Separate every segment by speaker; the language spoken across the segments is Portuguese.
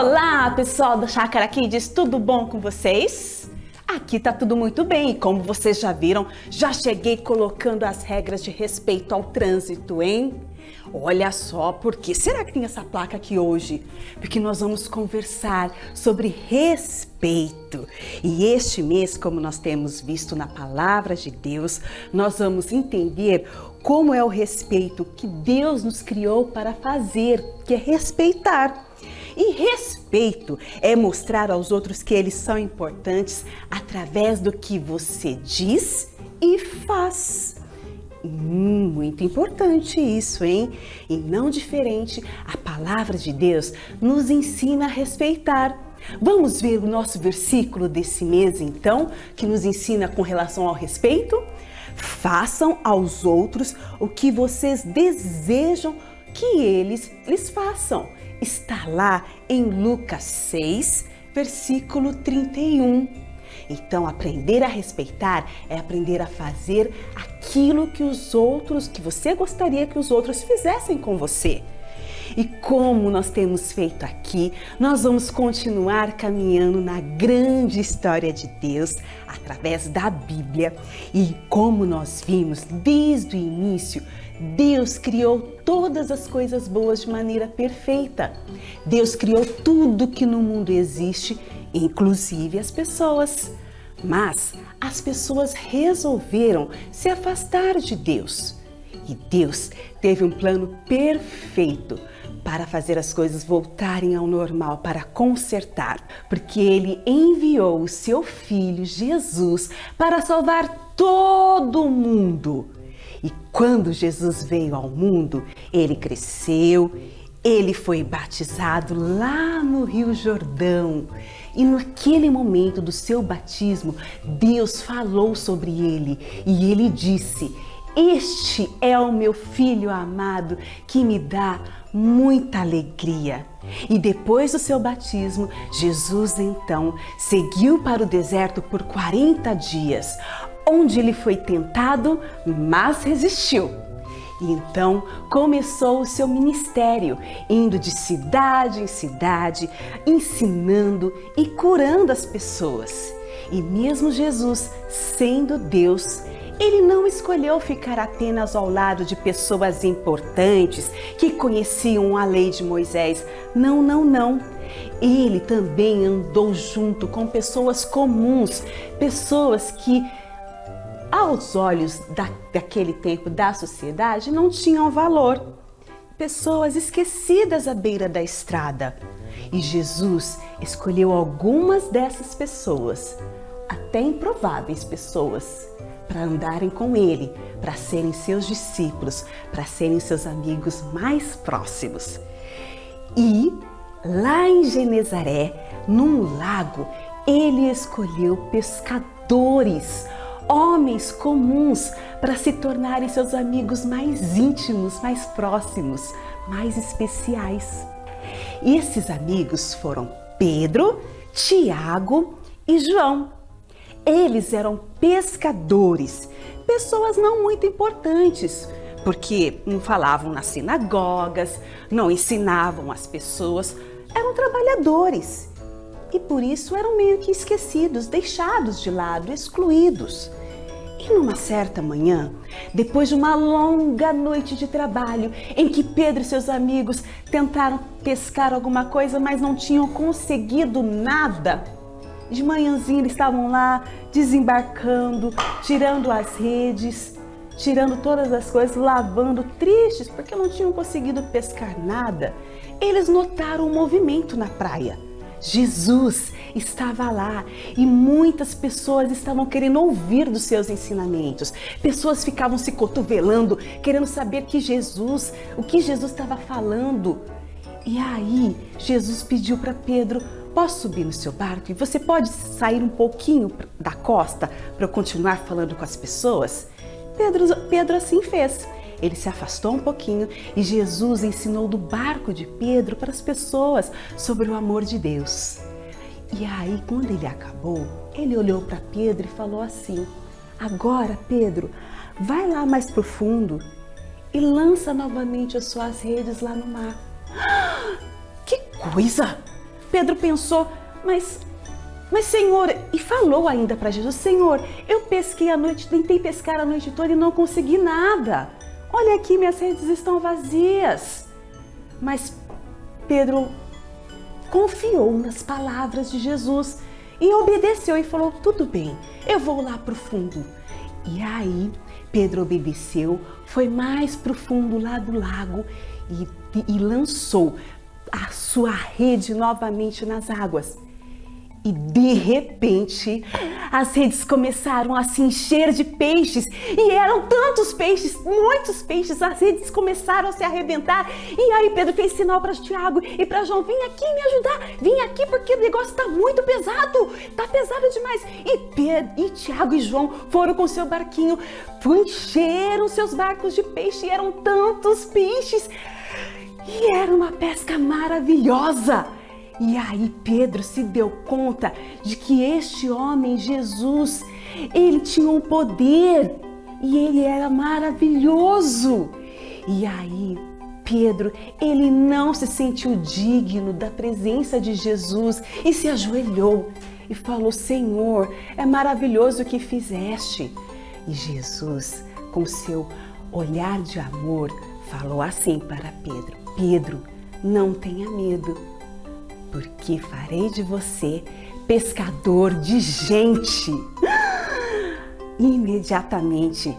Speaker 1: Olá, pessoal do Chácara Kids, tudo bom com vocês? Aqui tá tudo muito bem e como vocês já viram, já cheguei colocando as regras de respeito ao trânsito, hein? Olha só, por que será que tem essa placa aqui hoje? Porque nós vamos conversar sobre respeito. E este mês, como nós temos visto na Palavra de Deus, nós vamos entender como é o respeito que Deus nos criou para fazer, que é respeitar. E respeito é mostrar aos outros que eles são importantes através do que você diz e faz. Muito importante isso, hein? E não diferente, a palavra de Deus nos ensina a respeitar. Vamos ver o nosso versículo desse mês, então, que nos ensina com relação ao respeito? Façam aos outros o que vocês desejam que eles lhes façam. Está lá em Lucas 6, versículo 31. Então, aprender a respeitar é aprender a fazer aquilo que você gostaria que os outros fizessem com você. E como nós temos feito aqui, nós vamos continuar caminhando na grande história de Deus através da Bíblia. E como nós vimos desde o início, Deus criou todas as coisas boas de maneira perfeita. Deus criou tudo que no mundo existe, inclusive as pessoas. Mas as pessoas resolveram se afastar de Deus. E Deus teve um plano perfeito para fazer as coisas voltarem ao normal, para consertar, porque Ele enviou o seu Filho Jesus para salvar todo mundo. E quando Jesus veio ao mundo, Ele cresceu, Ele foi batizado lá no Rio Jordão. E naquele momento do seu batismo, Deus falou sobre Ele e Ele disse: "Este é o meu Filho amado que me dá muita alegria." E depois do seu batismo, Jesus então seguiu para o deserto por 40 dias, onde ele foi tentado, mas resistiu. E então começou o seu ministério, indo de cidade em cidade, ensinando e curando as pessoas. E mesmo Jesus, sendo Deus, Ele não escolheu ficar apenas ao lado de pessoas importantes que conheciam a lei de Moisés. Não, não, não. Ele também andou junto com pessoas comuns, pessoas que, aos olhos daquele tempo da sociedade, não tinham valor. Pessoas esquecidas à beira da estrada. E Jesus escolheu algumas dessas pessoas, até improváveis pessoas, para andarem com Ele, para serem seus discípulos, para serem seus amigos mais próximos. E lá em Genezaré, num lago, Ele escolheu pescadores, homens comuns, para se tornarem seus amigos mais íntimos, mais próximos, mais especiais. E esses amigos foram Pedro, Tiago e João. Eles eram pescadores, pessoas não muito importantes, porque não falavam nas sinagogas, não ensinavam as pessoas, eram trabalhadores. E por isso eram meio que esquecidos, deixados de lado, excluídos. E numa certa manhã, depois de uma longa noite de trabalho, em que Pedro e seus amigos tentaram pescar alguma coisa, mas não tinham conseguido nada, de manhãzinha eles estavam lá desembarcando, tirando as redes, tirando todas as coisas, lavando, tristes porque não tinham conseguido pescar nada. Eles notaram um movimento na praia. Jesus estava lá e muitas pessoas estavam querendo ouvir dos seus ensinamentos. Pessoas ficavam se cotovelando, querendo saber o que Jesus estava falando. E aí Jesus pediu para Pedro: "Posso subir no seu barco e você pode sair um pouquinho da costa para eu continuar falando com as pessoas?" Pedro assim fez. Ele se afastou um pouquinho e Jesus ensinou do barco de Pedro para as pessoas sobre o amor de Deus. E aí, quando ele acabou, ele olhou para Pedro e falou assim: "Agora, Pedro, vai lá mais profundo e lança novamente as suas redes lá no mar." Que coisa! Pedro pensou, mas Senhor, e falou ainda para Jesus, Senhor, eu pesquei a noite, tentei pescar a noite toda e não consegui nada. Olha aqui, minhas redes estão vazias. Mas Pedro confiou nas palavras de Jesus e obedeceu e falou, tudo bem, eu vou lá para o fundo. E aí Pedro obedeceu, foi mais para o fundo lá do lago e lançou a sua rede novamente nas águas. E de repente, as redes começaram a se encher de peixes. E eram tantos peixes, muitos peixes, as redes começaram a se arrebentar. E aí Pedro fez sinal para Tiago e para João, vem aqui me ajudar, vem aqui porque o negócio está muito pesado, está pesado demais. E Tiago e João foram com seu barquinho, encheram seus barcos de peixe, e eram tantos peixes. E era uma pesca maravilhosa. E aí Pedro se deu conta de que este homem, Jesus, ele tinha um poder e ele era maravilhoso. E aí Pedro, ele não se sentiu digno da presença de Jesus e se ajoelhou e falou, Senhor, é maravilhoso o que fizeste. E Jesus, com seu olhar de amor, falou assim para Pedro, Pedro, não tenha medo, porque farei de você pescador de gente. Imediatamente,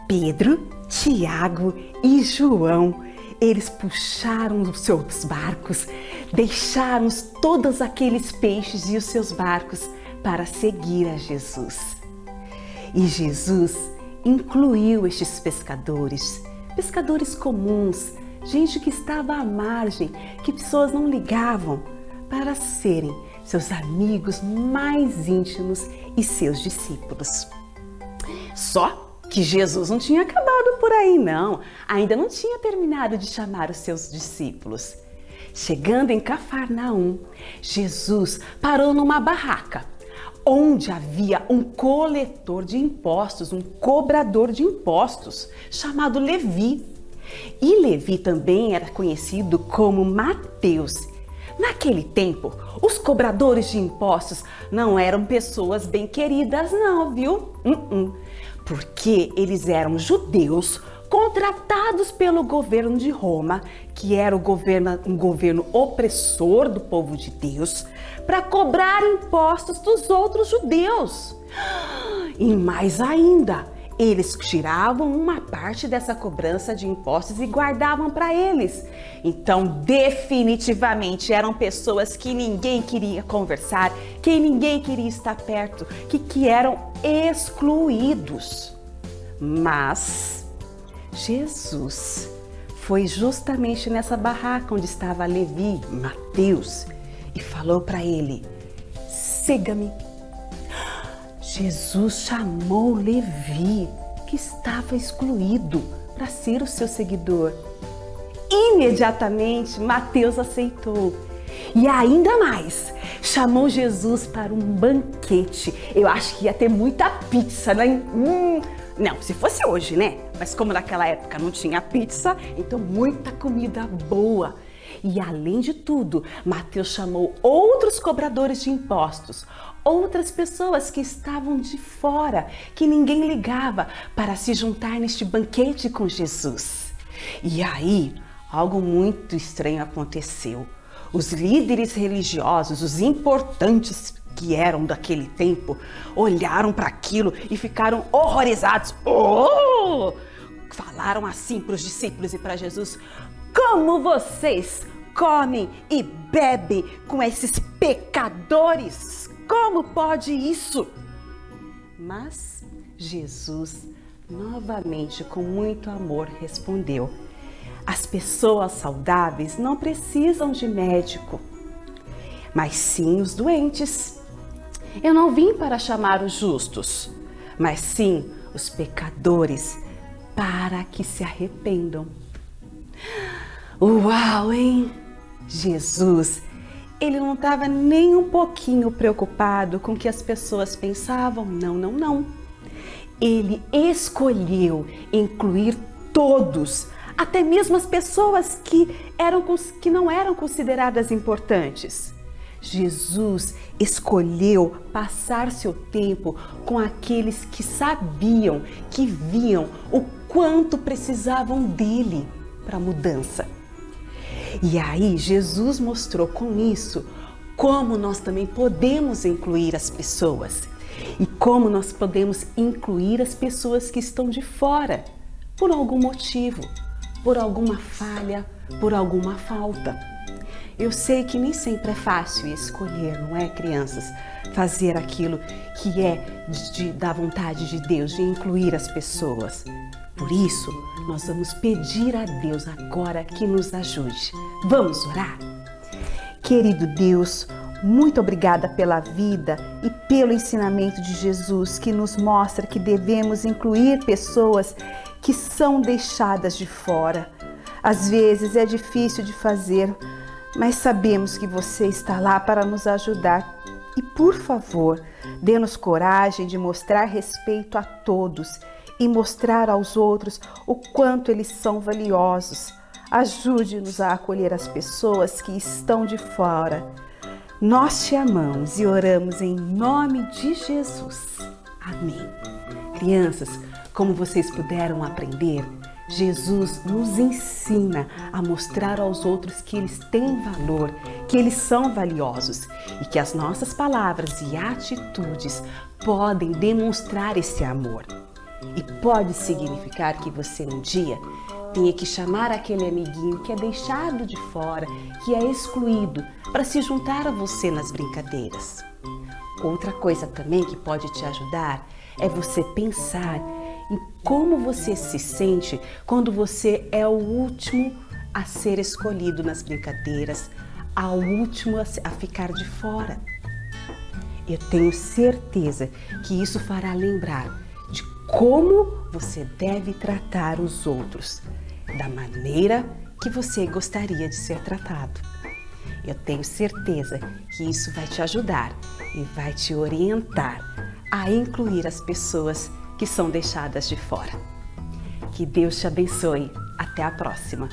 Speaker 1: Pedro, Tiago e João, eles puxaram os seus barcos, deixaram todos aqueles peixes e os seus barcos para seguir a Jesus. E Jesus incluiu estes pescadores, pescadores comuns, gente que estava à margem, que pessoas não ligavam, para serem seus amigos mais íntimos e seus discípulos. Só que Jesus não tinha acabado por aí, não. Ainda não tinha terminado de chamar os seus discípulos. Chegando em Cafarnaum, Jesus parou numa barraca, onde havia um coletor de impostos, um cobrador de impostos, chamado Levi. E Levi também era conhecido como Mateus. Naquele tempo, os cobradores de impostos não eram pessoas bem queridas não, viu? Porque eles eram judeus contratados pelo governo de Roma, que era um governo opressor do povo de Deus, para cobrar impostos dos outros judeus. E mais ainda, eles tiravam uma parte dessa cobrança de impostos e guardavam para eles. Então, definitivamente, eram pessoas que ninguém queria conversar, que ninguém queria estar perto, que eram excluídos. Mas Jesus foi justamente nessa barraca onde estava Levi, Mateus, e falou para ele, siga-me. Jesus chamou Levi, que estava excluído, para ser o seu seguidor. Imediatamente, Mateus aceitou. E ainda mais, chamou Jesus para um banquete. Eu acho que ia ter muita pizza, né? Não, se fosse hoje, né? Mas como naquela época não tinha pizza, então muita comida boa. E além de tudo, Mateus chamou outros cobradores de impostos, outras pessoas que estavam de fora, que ninguém ligava, para se juntar neste banquete com Jesus. E aí, algo muito estranho aconteceu. Os líderes religiosos, os importantes que eram daquele tempo, olharam para aquilo e ficaram horrorizados. Falaram assim para os discípulos e para Jesus, como vocês comem e bebem com esses pecadores? Como pode isso? Mas Jesus, novamente com muito amor, respondeu, as pessoas saudáveis não precisam de médico, mas sim os doentes. Eu não vim para chamar os justos, mas sim os pecadores, para que se arrependam. Uau, hein? Jesus, ele não estava nem um pouquinho preocupado com o que as pessoas pensavam. Não. Ele escolheu incluir todos, até mesmo as pessoas que não eram consideradas importantes. Jesus escolheu passar seu tempo com aqueles que sabiam, que viam o quanto precisavam dele para a mudança. E aí Jesus mostrou com isso como nós também podemos incluir as pessoas e como nós podemos incluir as pessoas que estão de fora por algum motivo, por alguma falha, por alguma falta. Eu sei que nem sempre é fácil escolher, não é, crianças? Fazer aquilo que é da vontade de Deus, de incluir as pessoas. Por isso, nós vamos pedir a Deus agora que nos ajude. Vamos orar? Querido Deus, muito obrigada pela vida e pelo ensinamento de Jesus que nos mostra que devemos incluir pessoas que são deixadas de fora. Às vezes é difícil de fazer, mas sabemos que você está lá para nos ajudar. E por favor, dê-nos coragem de mostrar respeito a todos e mostrar aos outros o quanto eles são valiosos. Ajude-nos a acolher as pessoas que estão de fora. Nós te amamos e oramos em nome de Jesus. Amém. Crianças, como vocês puderam aprender, Jesus nos ensina a mostrar aos outros que eles têm valor, que eles são valiosos e que as nossas palavras e atitudes podem demonstrar esse amor. E pode significar que você um dia tenha que chamar aquele amiguinho que é deixado de fora, que é excluído, para se juntar a você nas brincadeiras. Outra coisa também que pode te ajudar é você pensar em como você se sente quando você é o último a ser escolhido nas brincadeiras, o último a ficar de fora. Eu tenho certeza que isso fará lembrar de como você deve tratar os outros, da maneira que você gostaria de ser tratado. Eu tenho certeza que isso vai te ajudar e vai te orientar a incluir as pessoas que são deixadas de fora. Que Deus te abençoe. Até a próxima!